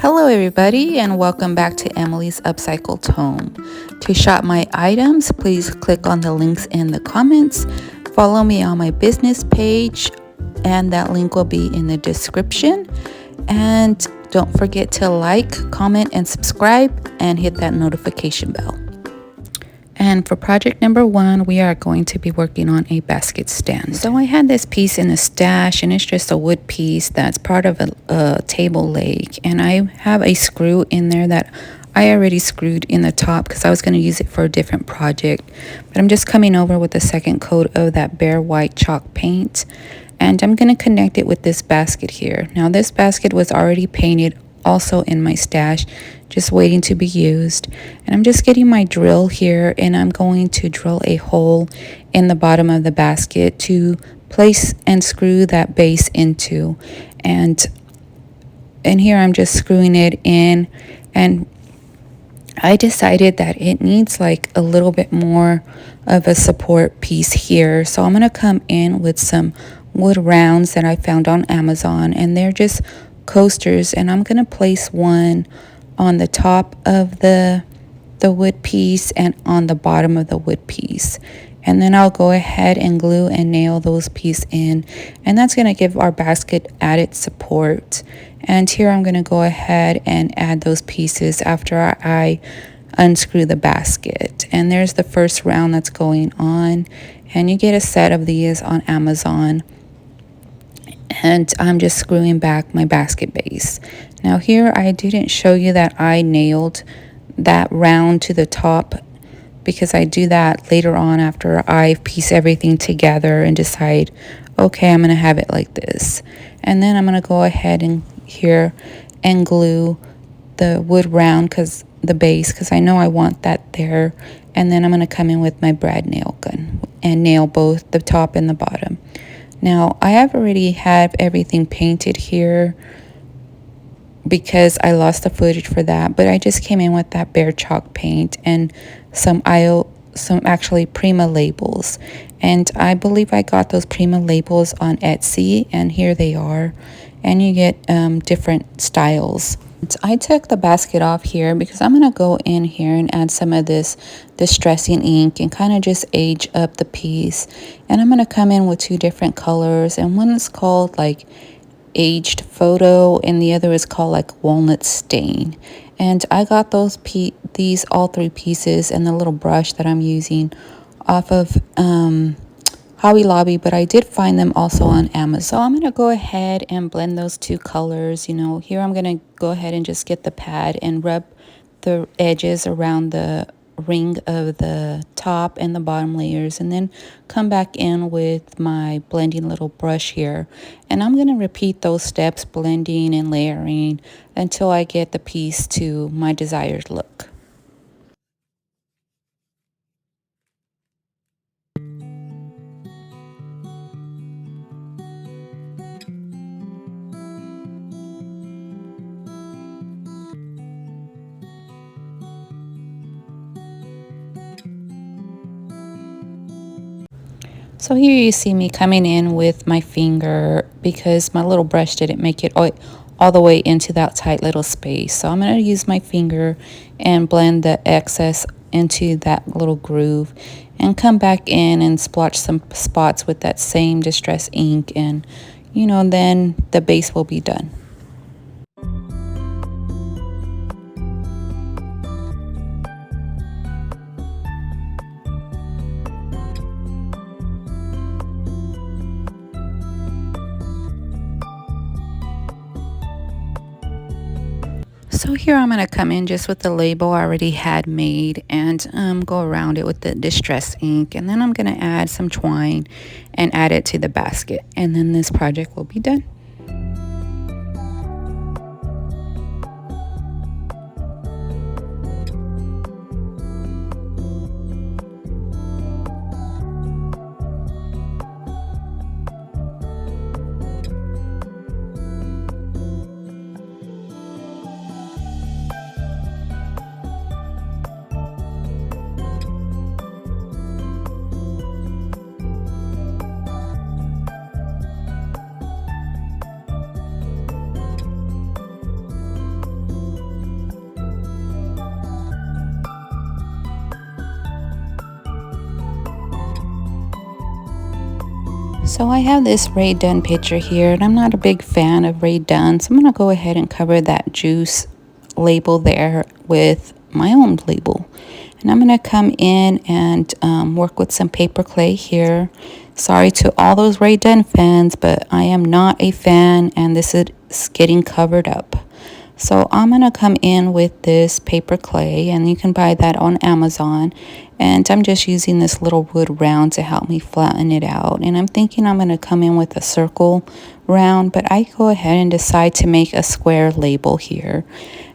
Hello everybody and welcome back to Emily's Upcycled Home. To shop my items, please click on the links in the comments. Follow me on my business page and that link will be in the description. And don't forget to like, comment, and subscribe and hit that notification bell. And for project number 1, we are going to be working on a basket stand. So I had this piece in a stash and it's just a wood piece that's part of a table leg. And I have a screw in there that I already screwed in the top because I was going to use it for a different project. But I'm just coming over with a second coat of that bare white chalk paint. And I'm going to connect it with this basket here. Now this basket was already painted also in my stash, just waiting to be used. And I'm just getting my drill here and I'm going to drill a hole in the bottom of the basket to place and screw that base into. And here I'm just screwing it in, and I decided that it needs like a little bit more of a support piece here. So I'm going to come in with some wood rounds that I found on Amazon, and they're just coasters, and I'm going to place one on the top of the wood piece and on the bottom of the wood piece. And then I'll go ahead and glue and nail those pieces in, and that's going to give our basket added support. And here I'm going to go ahead and add those pieces after I unscrew the basket. And there's the first round that's going on, and you get a set of these on Amazon. And I'm just screwing back my basket base. Now here I didn't show you that I nailed that round to the top, because I do that later on after I piece everything together and decide, okay, I'm going to have it like this. And then I'm going to go ahead and here and glue the wood round, the base, because I know I want that there. And then I'm going to come in with my brad nail gun and nail both the top and the bottom. Now, I have already have everything painted here because I lost the footage for that, but I just came in with that bare chalk paint and some actually Prima labels. And I believe I got those Prima labels on Etsy, and here they are. And you get different styles. I took the basket off here because I'm going to go in here and add some of this distressing ink and kind of just age up the piece. And I'm going to come in with 2 different colors, and one is called like aged photo and the other is called like walnut stain. And I got these all 3 pieces and the little brush that I'm using off of Hobby Lobby, but I did find them also on Amazon. So I'm going to go ahead and blend those 2 colors. Here I'm going to go ahead and just get the pad and rub the edges around the ring of the top and the bottom layers, and then come back in with my blending little brush here. And I'm going to repeat those steps, blending and layering, until I get the piece to my desired look. So here you see me coming in with my finger because my little brush didn't make it all the way into that tight little space. So I'm going to use my finger and blend the excess into that little groove and come back in and splotch some spots with that same distress ink, and then the base will be done. So here I'm going to come in just with the label I already had made and go around it with the distress ink. And then I'm going to add some twine and add it to the basket. And then this project will be done. So I have this Ray Dunn picture here, and I'm not a big fan of Ray Dunn, so I'm going to go ahead and cover that juice label there with my own label. And I'm going to come in and work with some paper clay here. Sorry to all those Ray Dunn fans, but I am not a fan, and this is getting covered up. So I'm going to come in with this paper clay, and you can buy that on Amazon. And I'm just using this little wood round to help me flatten it out. And I'm thinking I'm going to come in with a circle round, but I go ahead and decide to make a square label here.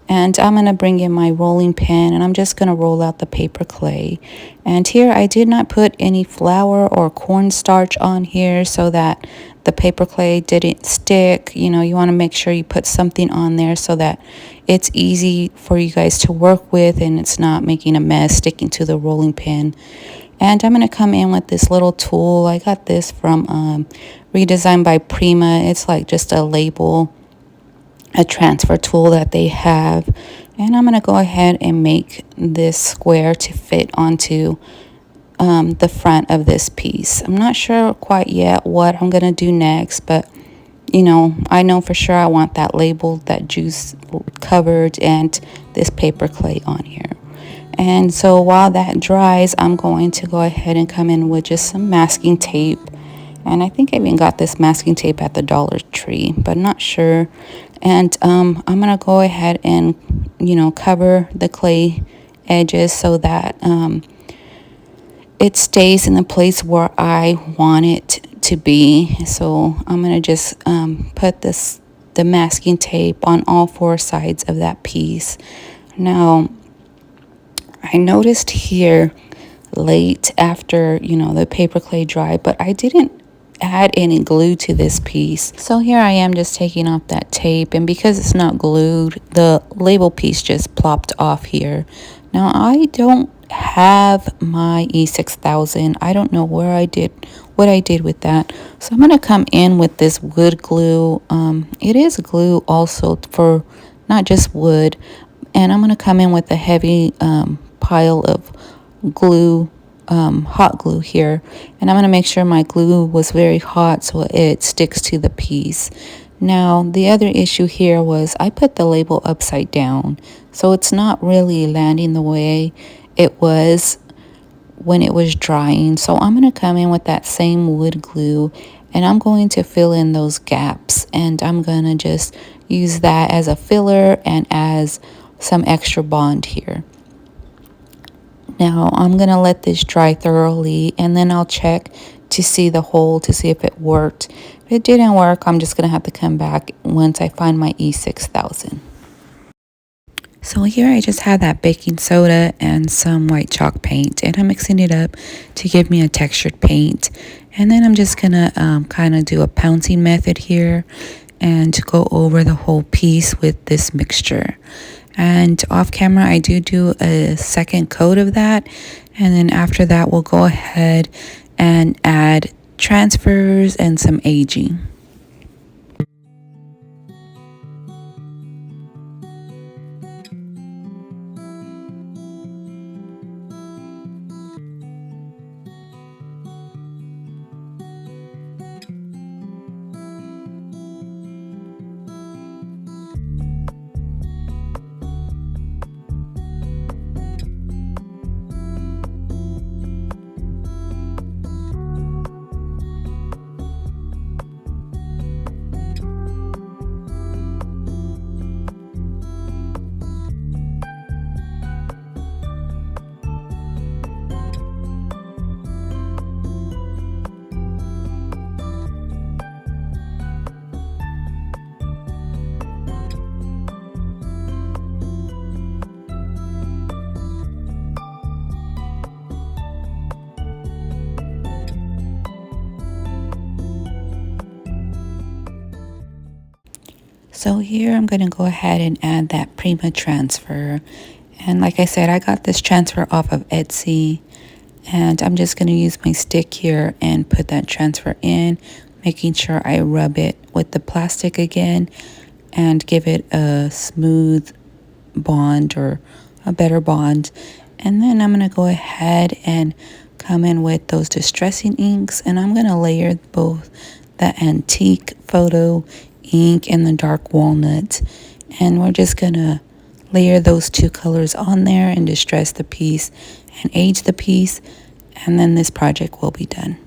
And I'm going to bring in my rolling pin, and I'm just going to roll out the paper clay. And here I did not put any flour or cornstarch on here so that the paper clay didn't stick. You know, you want to make sure you put something on there so that it's easy for you guys to work with and it's not making a mess sticking to the rolling pin. And I'm going to come in with this little tool. I got this from Redesigned by Prima. It's like just a label, a transfer tool that they have. And I'm going to go ahead and make this square to fit onto the front of this piece. I'm not sure quite yet what I'm going to do next, but you know, I know for sure I want that label, that juice covered, and this paper clay on here. And so while that dries, I'm going to go ahead and come in with just some masking tape. And I think I even got this masking tape at the Dollar Tree, but I'm not sure. And I'm going to go ahead and, you know, cover the clay edges so that it stays in the place where I want it to be. So I'm going to just put the masking tape on all four sides of that piece. Now, I noticed here late after, you know, the paper clay dried, but I didn't add any glue to this piece. So here I am just taking off that tape, and because it's not glued, the label piece just plopped off here. Now I don't have my E6000. I don't know what I did with that. So I'm going to come in with this wood glue. It is glue also for not just wood. And I'm going to come in with a heavy pile of glue, hot glue here. And I'm going to make sure my glue was very hot so it sticks to the piece. Now, the other issue here was I put the label upside down, so it's not really landing the way it was when it was drying. So I'm going to come in with that same wood glue, and I'm going to fill in those gaps, and I'm going to just use that as a filler and as some extra bond here. Now, I'm going to let this dry thoroughly, and then I'll check to see the hole to see if it worked. If it didn't work, I'm just going to have to come back once I find my E6000. So here I just had that baking soda and some white chalk paint, and I'm mixing it up to give me a textured paint. And then I'm just going to kind of do a pouncing method here and go over the whole piece with this mixture. And off camera, I do a second coat of that. And then after that, we'll go ahead and add transfers and some aging. So here I'm going to go ahead and add that Prima transfer. And like I said, I got this transfer off of Etsy. And I'm just going to use my stick here and put that transfer in, making sure I rub it with the plastic again and give it a smooth bond or a better bond. And then I'm going to go ahead and come in with those distressing inks, and I'm going to layer both the antique photo ink and the dark walnut, and we're just going to layer those two colors on there and distress the piece and age the piece, and then this project will be done.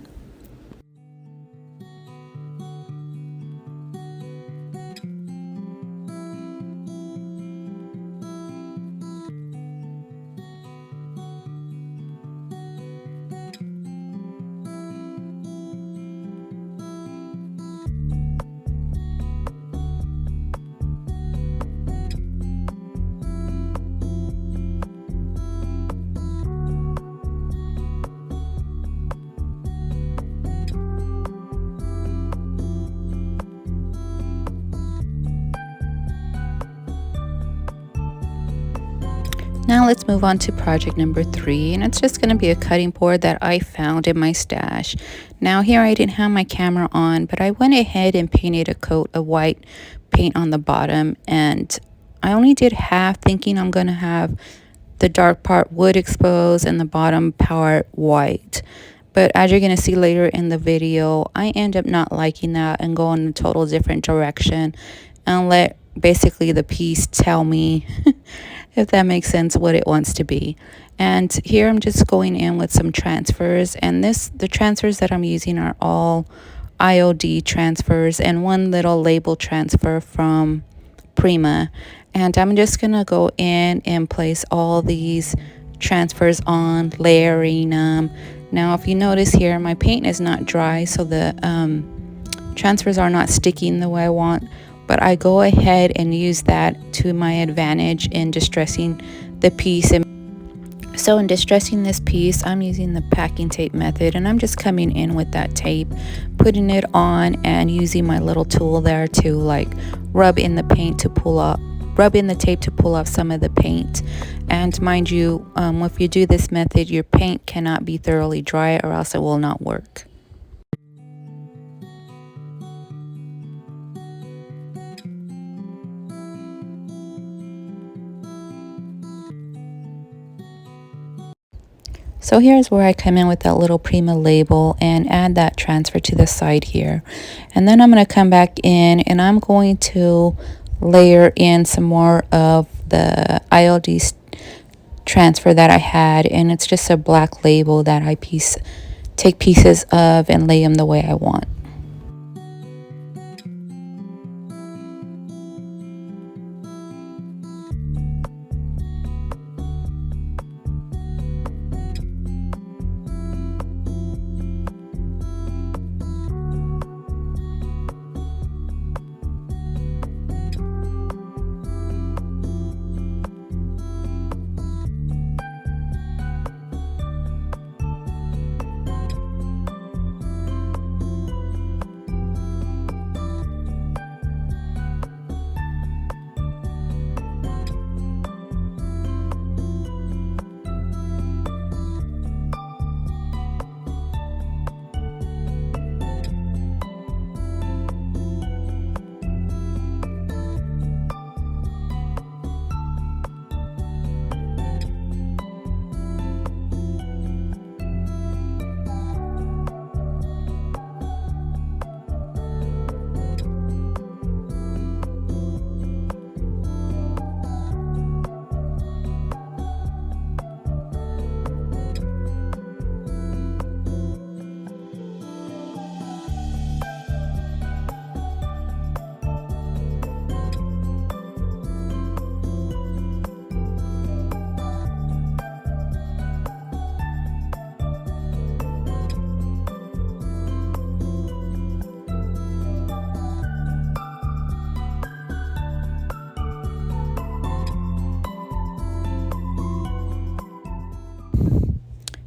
Now let's move on to project number 3, and it's just going to be a cutting board that I found in my stash. Now here I didn't have my camera on, but I went ahead and painted a coat of white paint on the bottom, and I only did half, thinking I'm going to have the dark part wood exposed and the bottom part white. But as you're going to see later in the video, I end up not liking that and go in a total different direction and let basically the piece tell me if that makes sense, what it wants to be. And here I'm just going in with some transfers, and the transfers that I'm using are all IOD transfers and one little label transfer from Prima. And I'm just gonna go in and place all these transfers on, layering them. Now if you notice here, my paint is not dry, so the transfers are not sticking the way I want, but I go ahead and use that to my advantage in distressing the piece. And so in distressing this piece, I'm using the packing tape method, and I'm just coming in with that tape, putting it on, and using my little tool there to like rub in the paint to pull up, rub in the tape to pull off some of the paint. And mind you, if you do this method, your paint cannot be thoroughly dry or else it will not work. So here's where I come in with that little Prima label and add that transfer to the side here. And then I'm going to come back in and I'm going to layer in some more of the ILD transfer that I had. And it's just a black label that I take pieces of and lay them the way I want.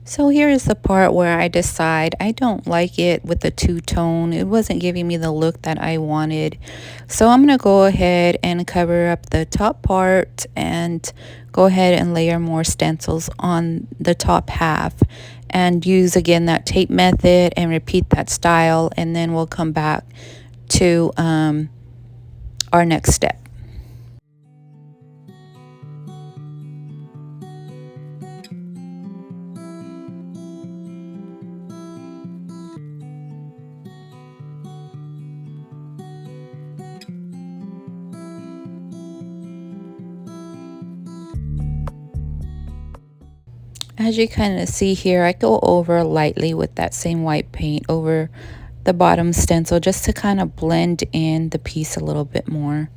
So here is the part where I decide I don't like it with the two-tone. It wasn't giving me the look that I wanted. So I'm going to go ahead and cover up the top part and go ahead and layer more stencils on the top half and use again that tape method and repeat that style, and then we'll come back to our next step. As you kind of see here, I go over lightly with that same white paint over the bottom stencil just to kind of blend in the piece a little bit more.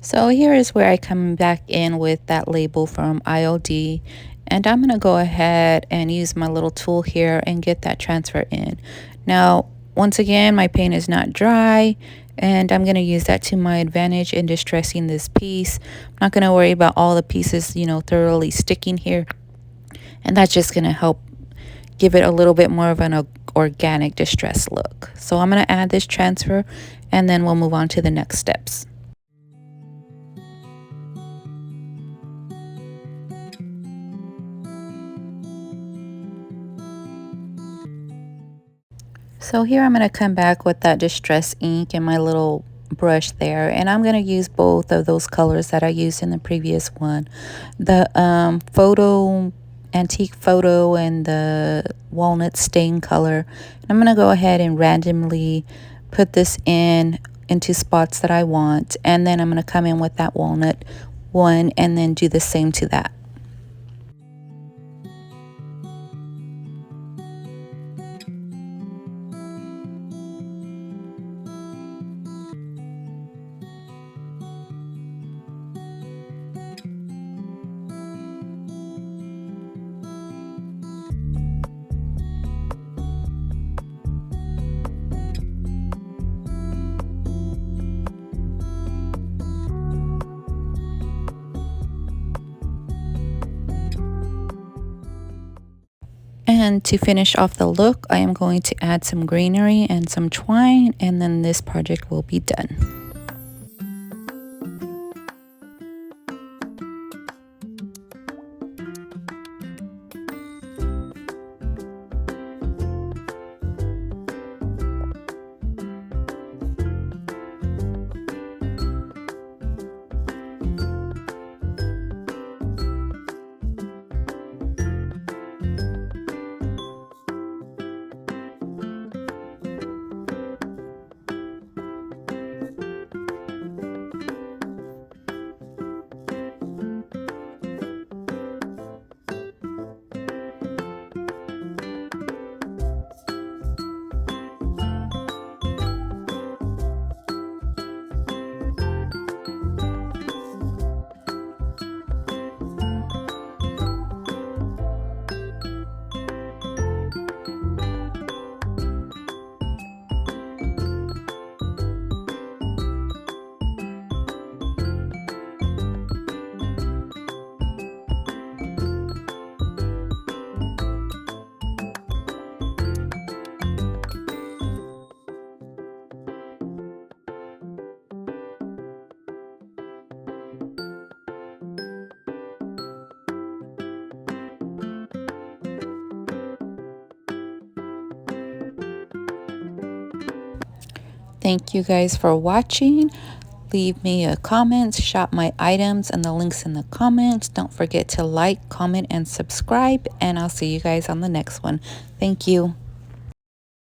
So here is where I come back in with that label from IOD, and I'm going to go ahead and use my little tool here and get that transfer in. Now, once again, my paint is not dry, and I'm going to use that to my advantage in distressing this piece. I'm not going to worry about all the pieces, thoroughly sticking here, and that's just going to help give it a little bit more of an organic distress look. So I'm going to add this transfer, and then we'll move on to the next steps. So here I'm going to come back with that distress ink and my little brush there, and I'm going to use both of those colors that I used in the previous one, the antique photo and the walnut stain color. I'm going to go ahead and randomly put this into spots that I want, and then I'm going to come in with that walnut one and then do the same to that. And to finish off the look, I am going to add some greenery and some twine, and then this project will be done. Thank you guys for watching. Leave me a comment, shop my items and the links in the comments. Don't forget to like, comment, and subscribe, and I'll see you guys on the next one. Thank you.